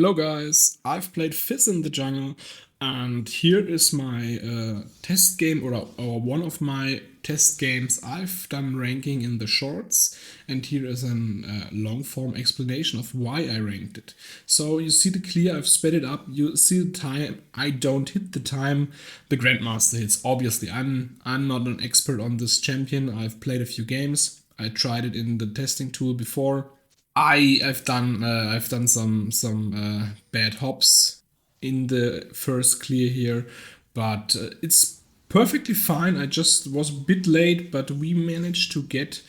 Hello guys, I've played Fizz in the jungle and here is my test game or one of my test games. I've done ranking in the shorts and here is a long form explanation of why I ranked it. So you see the clear, I've sped it up, you see the time, I don't hit the time, the Grandmaster hits. Obviously, I'm not an expert on this champion, I've played a few games, I tried it in the testing tool before. I've done some bad hops in the first clear here, but it's perfectly fine. I just was a bit late, but we managed to get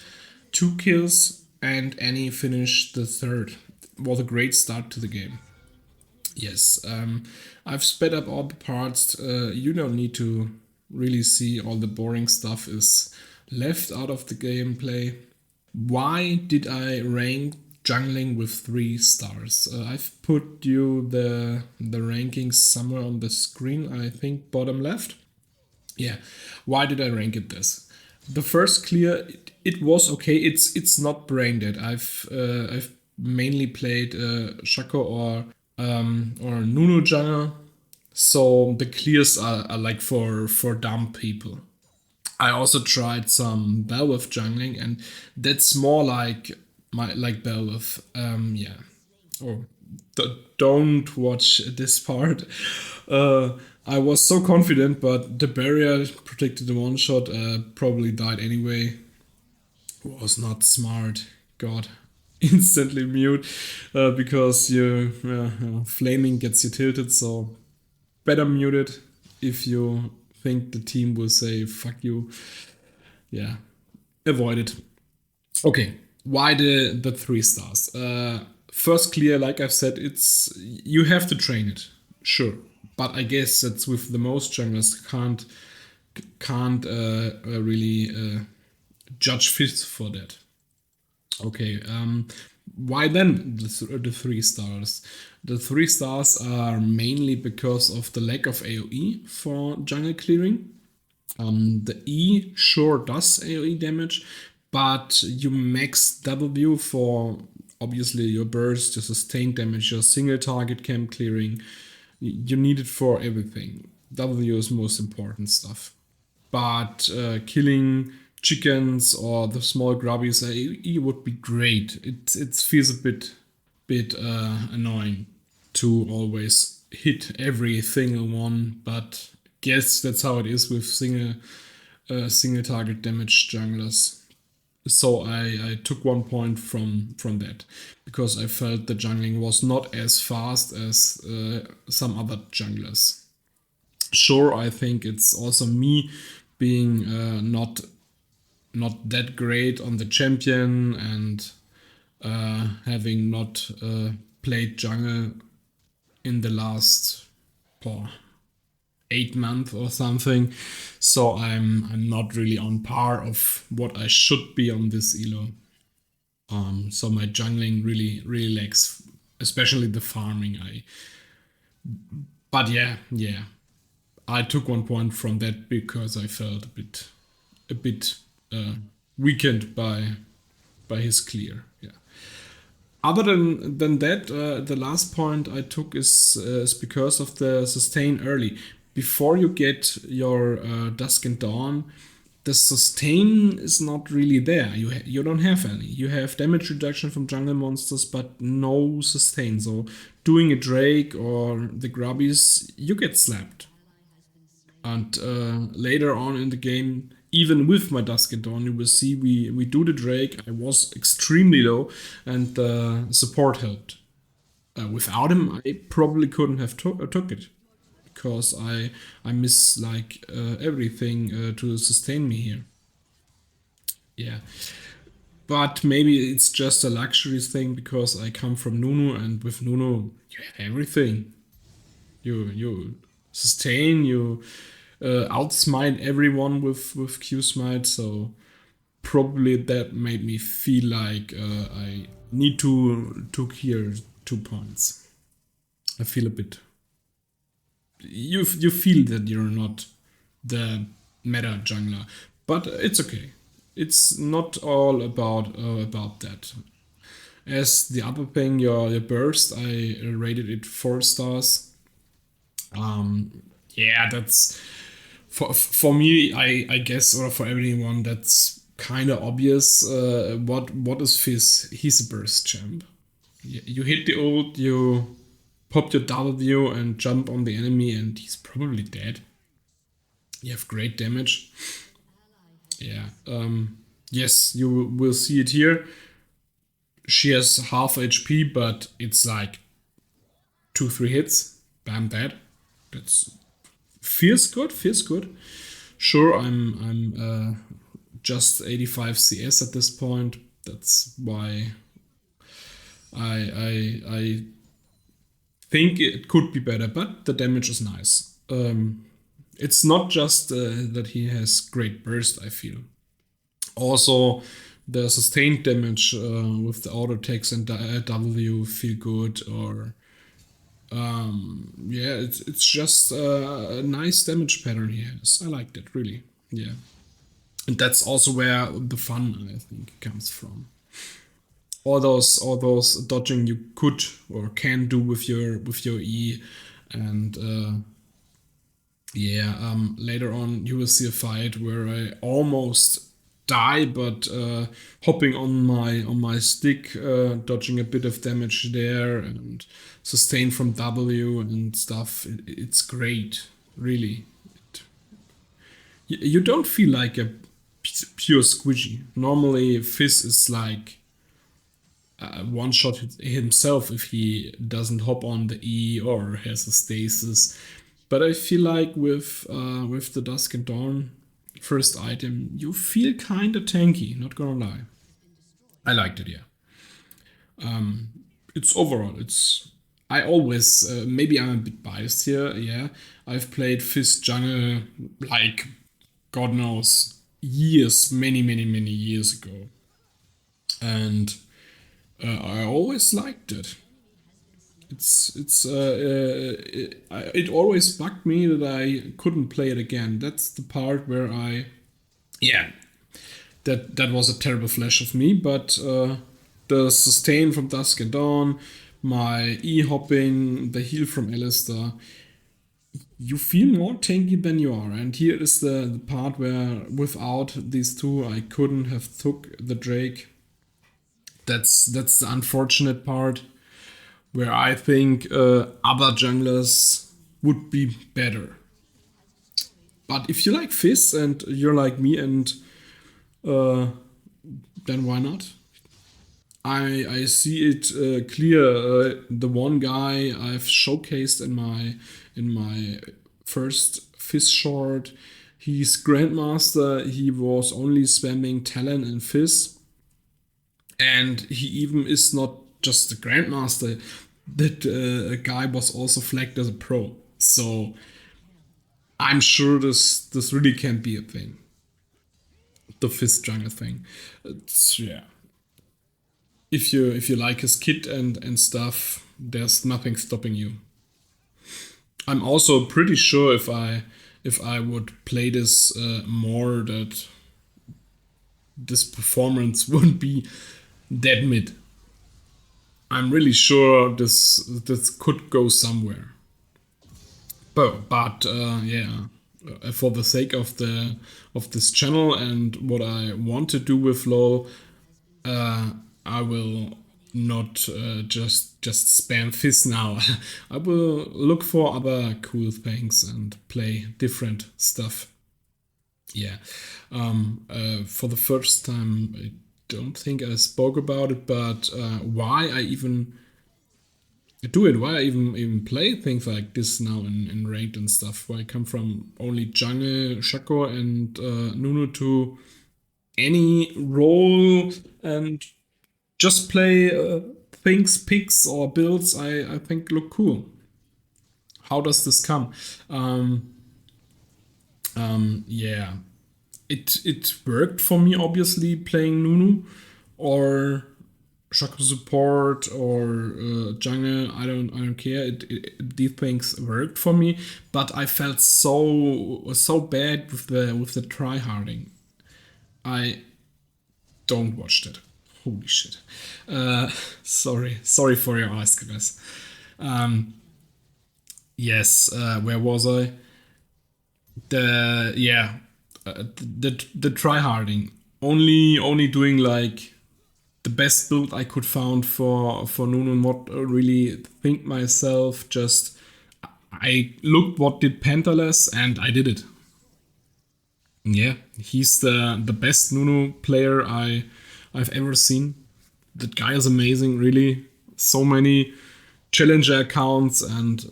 2 kills and Annie finished the third. It was a great start to the game. Yes, I've sped up all the parts. You don't need to really see all the boring stuff is left out of the gameplay. Why did I rank jungling with 3 stars? I've put you the rankings somewhere on the screen. I think bottom left. Yeah. Why did I rank it this? The first clear, it was okay. It's not brain dead. I've mainly played Shaco or Nunu jungle, so the clears are like for dumb people. I also tried some Belwith jungling, and that's more like like Belwith. Yeah. Oh, don't watch this part. I was so confident, but the barrier predicted the one shot. Probably died anyway. Was not smart. God, instantly mute because you flaming gets you tilted. So better mute it if you think the team will say fuck you. Yeah, avoid it. Okay, why the 3 stars? First clear, like I've said, it's you have to train it, sure, but I guess that's with the most junglers can't really judge Fizz for that. Okay, why then the 3 stars? The 3 stars are mainly because of the lack of AoE for jungle clearing. The E sure does AoE damage, but you max W for obviously your burst, your sustained damage, your single target camp clearing. You need it for everything. W is most important stuff. But killing chickens or the small grubbies AoE would be great. It feels a bit annoying to always hit every single one, but guess that's how it is with single target damage junglers. So I took 1 point from that because I felt the jungling was not as fast as some other junglers. Sure, I think it's also me being not that great on the champion and having not played jungle in the last 8 months or something. So I'm not really on par of what I should be on this elo. So my jungling really lacks, especially the farming. But yeah, I took 1 point from that because I felt a bit weakened by his clear. Yeah. Other than that, the last point I took is because of the sustain early. Before you get your Dusk and Dawn, the sustain is not really there. You don't have any. You have damage reduction from jungle monsters, but no sustain. So doing a Drake or the Grubbies, you get slapped. And later on in the game, even with my Dusk and Dawn, you will see we do the Drake. I was extremely low, and support helped. Without him, I probably couldn't have took it because I miss like everything to sustain me here. Yeah, but maybe it's just a luxury thing because I come from Nunu, and with Nunu you have everything. You sustain, you outsmite everyone with Q smite, so probably that made me feel like I need to took here 2 points. I feel a bit. You feel that you're not the meta jungler, but it's okay. It's not all about that. as the other thing, your burst, I rated it 4 stars. Yeah, that's for me. I guess, or for everyone, that's kind of obvious. What is Fizz? He's a burst champ. You hit the ult, you pop your W and jump on the enemy, and he's probably dead. You have great damage. Yeah. Yes, you will see it here. She has half HP, but it's like 2 3 hits. Bam, dead. That's feels good. Feels good. Sure, I'm just 85 CS at this point. That's why I think it could be better, but the damage is nice. It's not just that he has great burst, I feel. Also, the sustained damage with the auto attacks and W feel good, or yeah, it's just a nice damage pattern he has. I liked it really, yeah, and that's also where the fun, I think, comes from. All those dodging you could or can do with your E, and yeah, later on you will see a fight where I almost die, but hopping on my stick, dodging a bit of damage there, and sustain from W and stuff. It's great, really. It, you don't feel like a pure squishy. Normally, Fizz is like one shot himself if he doesn't hop on the E or has a stasis. But I feel like with the Dusk and Dawn first item, you feel kind of tanky. Not gonna lie, I liked it. Yeah, it's overall. It's I always maybe I'm a bit biased here. Yeah, I've played Fizz jungle like God knows years, many years ago, and I always liked it. It always bugged me that I couldn't play it again. That's the part where I yeah, that was a terrible flash of me. But the sustain from Dusk and Dawn, my E hopping, the heal from Alistair, you feel more tanky than you are. And here is the part where without these two, I couldn't have took the Drake. That's the unfortunate part where I think other junglers would be better. But if you like Fizz and you're like me, and uh, then why not? I see it clear. The one guy I've showcased in my first Fizz short, he's Grandmaster. He was only spamming Talon and Fizz, and he even is not just a Grandmaster. That a guy was also flagged as a pro. So I'm sure this really can't be a thing. The Fizz jungle thing. It's, yeah. If you like his kit and stuff, there's nothing stopping you. I'm also pretty sure if I would play this more, that this performance wouldn't be that mid. I'm really sure this could go somewhere. But yeah, for the sake of this channel and what I want to do with LoL, uh, I will not just spam Fizz now. I will look for other cool things and play different stuff. Yeah. For the first time, I don't think I spoke about it, but why I even do it, why I even play things like this now in ranked and stuff. Why I come from only jungle, Shaco, and Nunu to any role and just play things, picks, or builds I think look cool. How does this come? Yeah, it worked for me, obviously, playing Nunu or Shaco support or jungle. I don't care. These things worked for me, but I felt so bad with the tryharding. I don't watch it. Holy shit. Sorry for your ask, guys. Um, yes, where was I? The yeah, the tryharding. Only doing like the best build I could found for Nunu, not really think myself. Just I looked what did Pentaless and I did it. Yeah, he's the best Nunu player I've ever seen. That guy is amazing, really. So many challenger accounts, and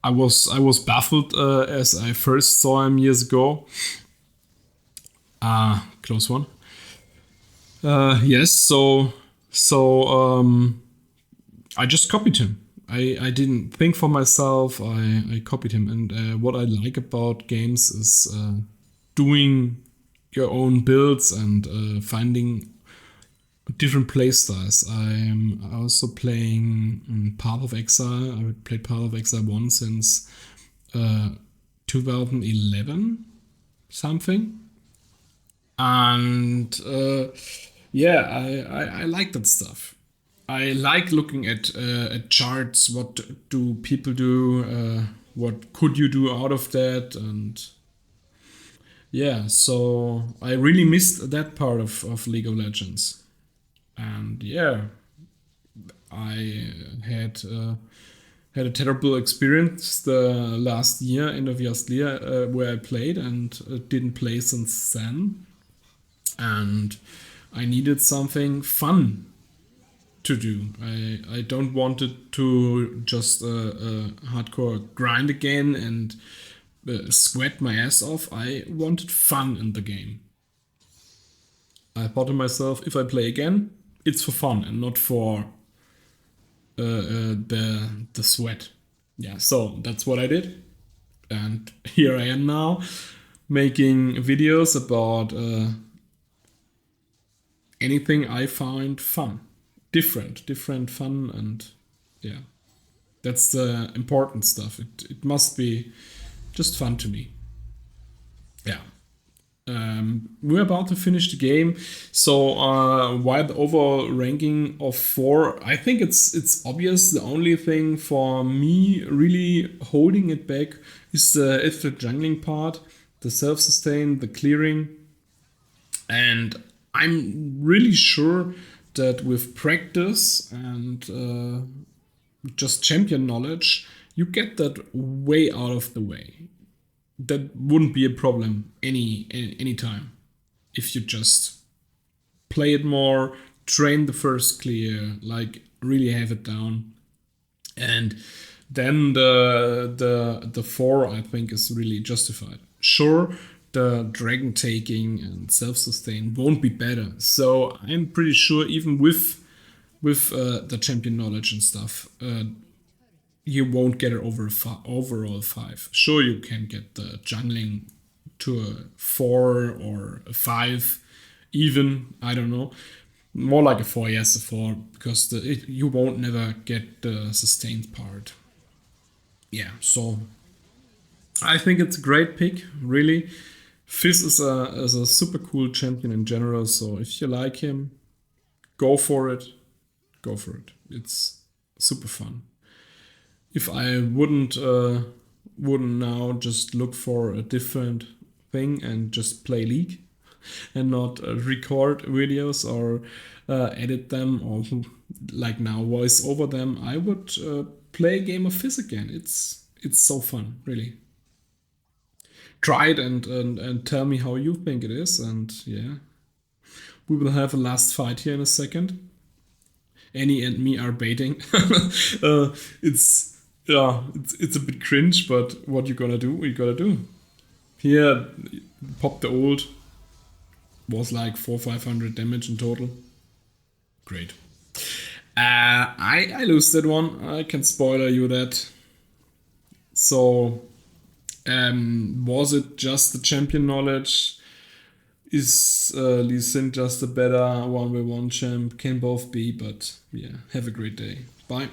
I was baffled as I first saw him years ago. Close one. Yes, so I just copied him. I didn't think for myself. I copied him, and what I like about games is doing your own builds and finding different play styles. I'm also playing Path of Exile. I played Path of Exile 1 since uh, 2011 something. And yeah, I like that stuff. I like looking at charts. What do people do? What could you do out of that? And yeah, so I really missed that part of League of Legends. And yeah, I had a terrible experience the last year, end of last year, where I played and didn't play since then. And I needed something fun to do. I don't want it to just hardcore grind again and sweat my ass off. I wanted fun in the game. I thought to myself, if I play again, it's for fun and not for the sweat. Yeah, so that's what I did, and here I am now, making videos about anything I find fun, different fun, and yeah, that's the important stuff. It must be just fun to me. Yeah. We're about to finish the game. So while the overall ranking of 4, I think it's obvious. The only thing for me really holding it back is the jungling part, the self-sustain, the clearing, and I'm really sure that with practice and just champion knowledge, you get that way out of the way. That wouldn't be a problem any time if you just play it more, train the first clear, like really have it down, and then the 4 I think is really justified. Sure, the dragon taking and self sustain won't be better, so I'm pretty sure even with the champion knowledge and stuff, you won't get it over overall 5. Sure, you can get the jungling to a 4 or a 5, even. I don't know. More like a 4, yes, a 4, because you won't never get the sustained part. Yeah, so I think it's a great pick, really. Fizz is a super cool champion in general, so if you like him, go for it. Go for it. It's super fun. If I wouldn't now just look for a different thing and just play League and not record videos or edit them or like now voice over them, I would play a game of Fizz again. It's so fun, really. Try it and tell me how you think it is. And yeah, we will have a last fight here in a second. Annie and me are baiting. It's yeah, it's a bit cringe, but what you gonna do? You gotta do. Here, pop the ult. Was like 400-500 damage in total. Great. I lose that one. I can spoiler you that. So, was it just the champion knowledge? Is Lee Sin just a better 1v1 champ? Can both be, but yeah, have a great day. Bye.